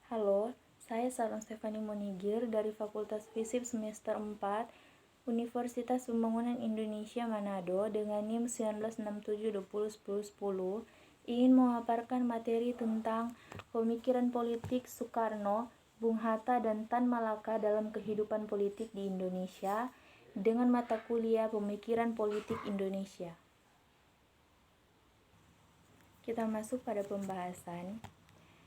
Halo, saya Sarah Stefani Monigir dari Fakultas Fisip semester 4 Universitas Pembangunan Indonesia Manado dengan NIM 1967201010 ingin memaparkan materi tentang pemikiran politik Soekarno, Bung Hatta, dan Tan Malaka dalam kehidupan politik di Indonesia dengan mata kuliah Pemikiran Politik Indonesia. Kita masuk pada pembahasan.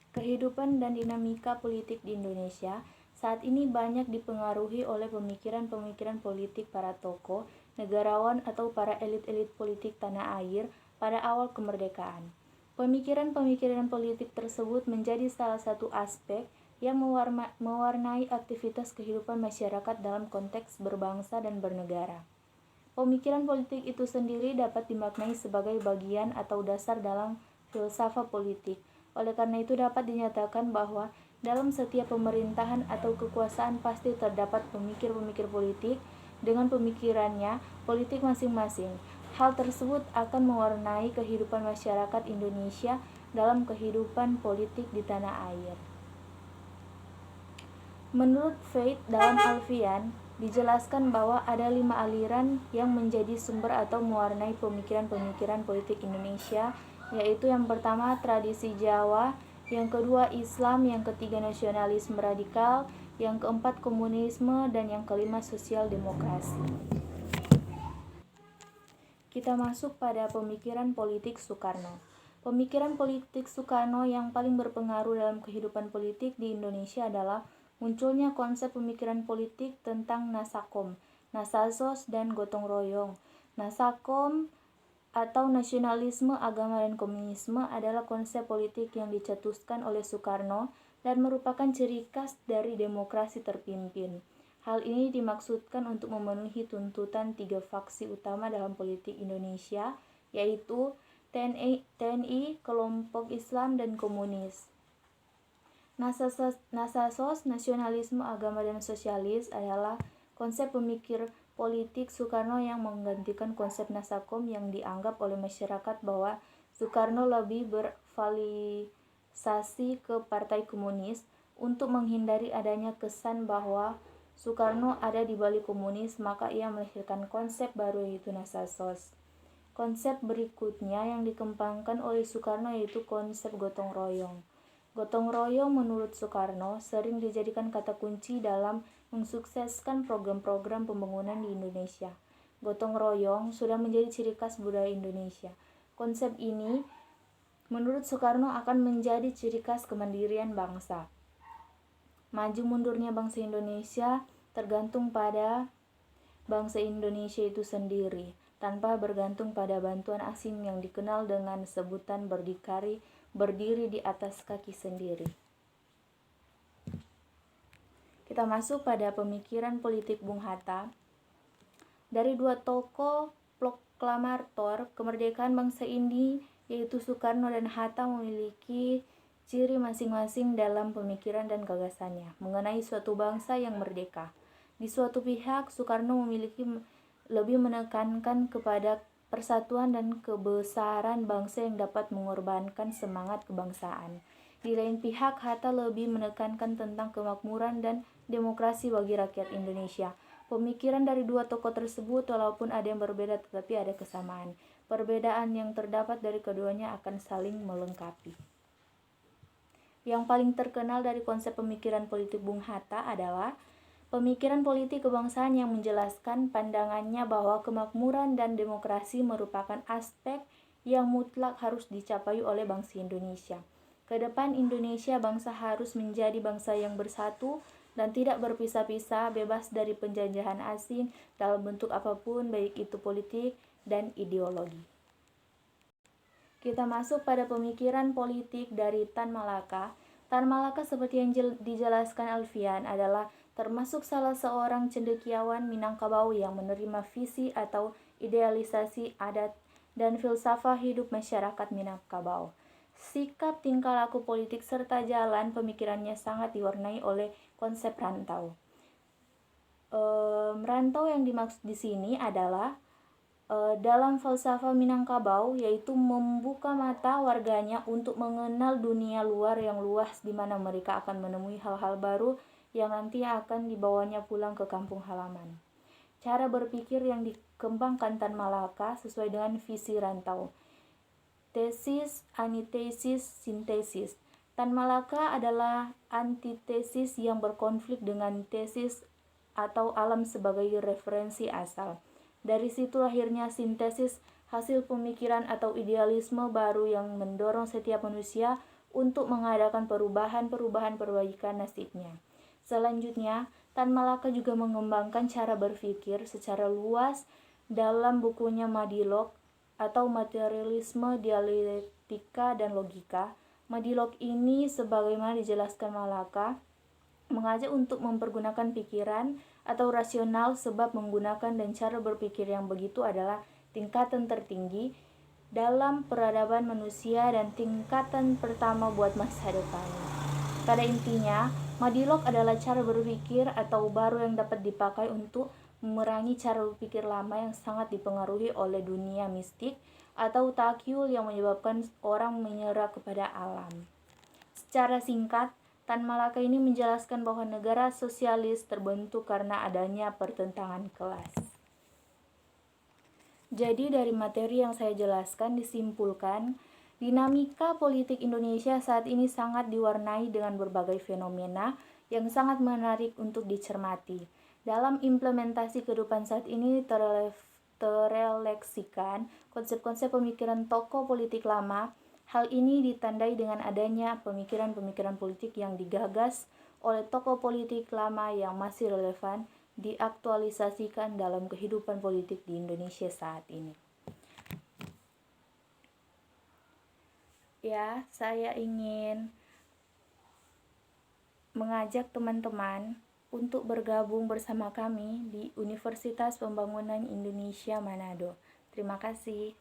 Kehidupan dan dinamika politik di Indonesia saat ini banyak dipengaruhi oleh pemikiran-pemikiran politik para tokoh, negarawan atau para elit-elit politik tanah air pada awal kemerdekaan. Pemikiran-pemikiran politik tersebut menjadi salah satu aspek yang mewarnai aktivitas kehidupan masyarakat dalam konteks berbangsa dan bernegara. Pemikiran politik itu sendiri dapat dimaknai sebagai bagian atau dasar dalam filsafat politik. Oleh karena itu dapat dinyatakan bahwa dalam setiap pemerintahan atau kekuasaan pasti terdapat pemikir-pemikir politik dengan pemikirannya politik masing-masing. Hal tersebut akan mewarnai kehidupan masyarakat Indonesia dalam kehidupan politik di tanah air. Menurut Veit dalam Alfian, dijelaskan bahwa ada 5 aliran yang menjadi sumber atau mewarnai pemikiran-pemikiran politik Indonesia, yaitu yang pertama tradisi Jawa, yang kedua Islam, yang ketiga nasionalisme radikal, yang keempat komunisme, dan yang kelima sosial demokrasi. Kita masuk pada pemikiran politik Soekarno. Pemikiran politik Soekarno yang paling berpengaruh dalam kehidupan politik di Indonesia adalah munculnya konsep pemikiran politik tentang Nasakom, Nasasos, dan gotong royong. Nasakom atau nasionalisme, agama, dan komunisme adalah konsep politik yang dicetuskan oleh Soekarno dan merupakan ciri khas dari demokrasi terpimpin. Hal ini dimaksudkan untuk memenuhi tuntutan 3 faksi utama dalam politik Indonesia, yaitu TNI, kelompok Islam, dan komunis. Nasasos, nasionalisme, agama, dan sosialis adalah konsep pemikir politik Soekarno yang menggantikan konsep Nasakom yang dianggap oleh masyarakat bahwa Soekarno lebih berafiliasi ke Partai Komunis. Untuk menghindari adanya kesan bahwa Soekarno ada di balik komunis, maka ia melahirkan konsep baru yaitu Nasasos. Konsep berikutnya yang dikembangkan oleh Soekarno yaitu konsep gotong royong. Gotong royong menurut Soekarno sering dijadikan kata kunci dalam mensukseskan program-program pembangunan di Indonesia. Gotong royong sudah menjadi ciri khas budaya Indonesia. Konsep ini menurut Soekarno akan menjadi ciri khas kemandirian bangsa. Maju mundurnya bangsa Indonesia tergantung pada bangsa Indonesia itu sendiri, tanpa bergantung pada bantuan asing yang dikenal dengan sebutan berdiri di atas kaki sendiri. Kita masuk pada pemikiran politik Bung Hatta. Dari 2 tokoh proklamator kemerdekaan bangsa ini, yaitu Soekarno dan Hatta, memiliki ciri masing-masing dalam pemikiran dan gagasannya mengenai suatu bangsa yang merdeka. Di suatu pihak, Soekarno lebih menekankan kepada persatuan dan kebesaran bangsa yang dapat mengorbankan semangat kebangsaan. Di lain pihak, Hatta lebih menekankan tentang kemakmuran dan demokrasi bagi rakyat Indonesia. Pemikiran dari 2 tokoh tersebut walaupun ada yang berbeda tetapi ada kesamaan. Perbedaan yang terdapat dari keduanya akan saling melengkapi. Yang paling terkenal dari konsep pemikiran politik Bung Hatta adalah pemikiran politik kebangsaan yang menjelaskan pandangannya bahwa kemakmuran dan demokrasi merupakan aspek yang mutlak harus dicapai oleh bangsa Indonesia. Kedepan Indonesia bangsa harus menjadi bangsa yang bersatu dan tidak berpisah-pisah, bebas dari penjajahan asing dalam bentuk apapun, baik itu politik dan ideologi. Kita masuk pada pemikiran politik dari Tan Malaka. Tan Malaka seperti yang dijelaskan Alfian adalah termasuk salah seorang cendekiawan Minangkabau yang menerima visi atau idealisasi adat dan filsafat hidup masyarakat Minangkabau. Sikap, tingkah laku politik serta jalan pemikirannya sangat diwarnai oleh konsep rantau. Rantau yang dimaksud di sini adalah dalam falsafah Minangkabau, yaitu membuka mata warganya untuk mengenal dunia luar yang luas di mana mereka akan menemui hal-hal baru yang nanti akan dibawanya pulang ke kampung halaman. Cara berpikir yang dikembangkan Tan Malaka sesuai dengan visi rantau. Tesis, antitesis, sintesis. Tan Malaka adalah antitesis yang berkonflik dengan tesis atau alam sebagai referensi asal. Dari situ lahirnya sintesis, hasil pemikiran atau idealisme baru yang mendorong setiap manusia untuk mengadakan perubahan perbaikan nasibnya. Selanjutnya, Tan Malaka juga mengembangkan cara berpikir secara luas dalam bukunya Madilog atau Materialisme, Dialektika, dan Logika. Madilog ini sebagaimana dijelaskan Malaka mengajak untuk mempergunakan pikiran atau rasional sebab menggunakan dan cara berpikir yang begitu adalah tingkatan tertinggi dalam peradaban manusia dan tingkatan pertama buat masa depan. Pada intinya, Madilog adalah cara berpikir atau baru yang dapat dipakai untuk memerangi cara berpikir lama yang sangat dipengaruhi oleh dunia mistik atau takyul yang menyebabkan orang menyerah kepada alam. Secara singkat, Tan Malaka ini menjelaskan bahwa negara sosialis terbentuk karena adanya pertentangan kelas. Jadi dari materi yang saya jelaskan disimpulkan, dinamika politik Indonesia saat ini sangat diwarnai dengan berbagai fenomena yang sangat menarik untuk dicermati. Dalam implementasi kehidupan saat ini terrefleksikan konsep-konsep pemikiran tokoh politik lama. Hal ini ditandai dengan adanya pemikiran-pemikiran politik yang digagas oleh tokoh politik lama yang masih relevan diaktualisasikan dalam kehidupan politik di Indonesia saat ini. Ya, saya ingin mengajak teman-teman untuk bergabung bersama kami di Universitas Pembangunan Indonesia Manado. Terima kasih.